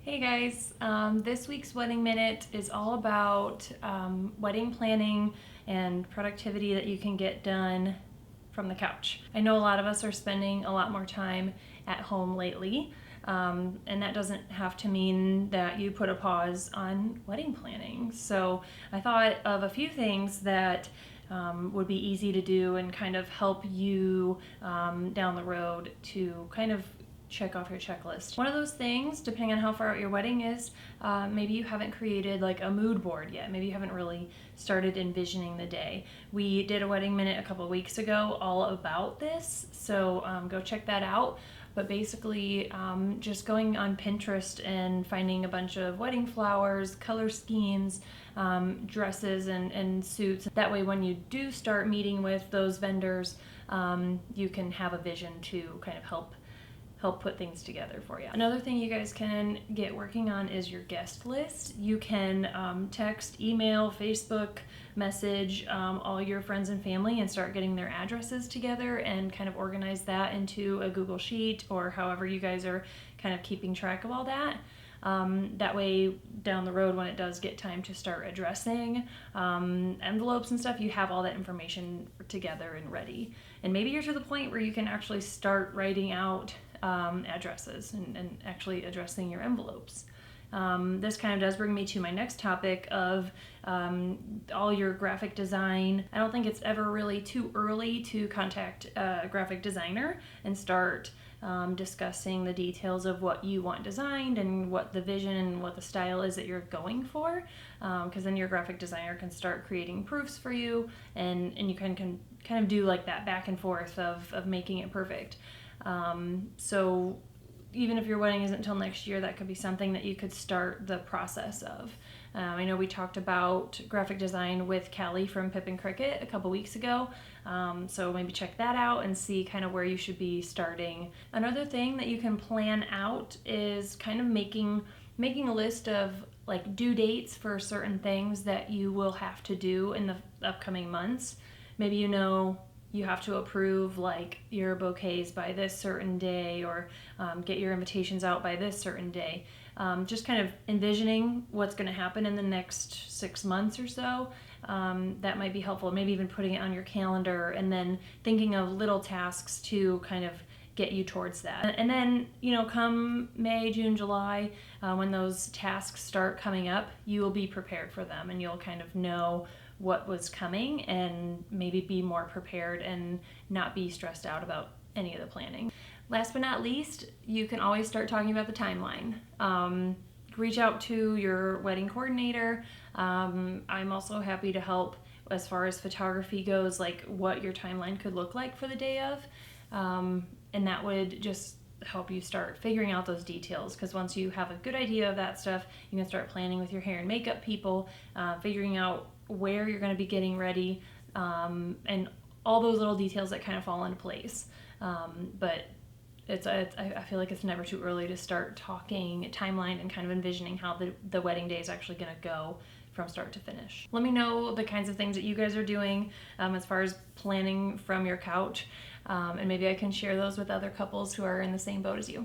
Hey guys, this week's Wedding Minute is all about wedding planning and productivity that you can get done from the couch. I know a lot of us are spending a lot more time at home lately, and that doesn't have to mean that you put a pause on wedding planning. So I thought of a few things that would be easy to do and kind of help you down the road to kind of check off your checklist. One of those things, depending on how far out your wedding is, maybe you haven't created like a mood board yet. Maybe you haven't really started envisioning the day. We did a wedding minute a couple of weeks ago all about this, so go check that out. But basically, just going on Pinterest and finding a bunch of wedding flowers, color schemes, dresses and suits. That way when you do start meeting with those vendors, you can have a vision to kind of help put things together for you. Another thing you guys can get working on is your guest list. You can text, email, Facebook message all your friends and family and start getting their addresses together and kind of organize that into a Google Sheet or however you guys are kind of keeping track of all that. That way down the road when it does get time to start addressing envelopes and stuff, you have all that information together and ready. And maybe you're to the point where you can actually start writing out addresses and actually addressing your envelopes. This kind of does bring me to my next topic of all your graphic design. I don't think it's ever really too early to contact a graphic designer and start discussing the details of what you want designed and what the vision and what the style is that you're going for, because then your graphic designer can start creating proofs for you and you can kind of do like that back and forth of making it perfect. So even if your wedding isn't until next year, that could be something that you could start the process of. I know we talked about graphic design with Callie from Pip and Cricket a couple weeks ago, so maybe check that out and see kind of where you should be starting. Another thing that you can plan out is kind of making a list of like due dates for certain things that you will have to do in the upcoming months. Maybe you have to approve like your bouquets by this certain day or get your invitations out by this certain day. Just kind of envisioning what's going to happen in the next 6 months or so. That might be helpful. Maybe even putting it on your calendar and then thinking of little tasks to kind of get you towards that. And then, come May, June, July, when those tasks start coming up, you will be prepared for them and you'll kind of know what was coming and maybe be more prepared and not be stressed out about any of the planning. Last but not least, you can always start talking about the timeline. Reach out to your wedding coordinator. I'm also happy to help as far as photography goes, like what your timeline could look like for the day of. And that would just help you start figuring out those details, because once you have a good idea of that stuff, you can start planning with your hair and makeup people, figuring out where you're going to be getting ready, and all those little details that kind of fall into place. But I feel like it's never too early to start talking timeline and kind of envisioning how the wedding day is actually going to go from start to finish. Let me know the kinds of things that you guys are doing as far as planning from your couch, and maybe I can share those with other couples who are in the same boat as you.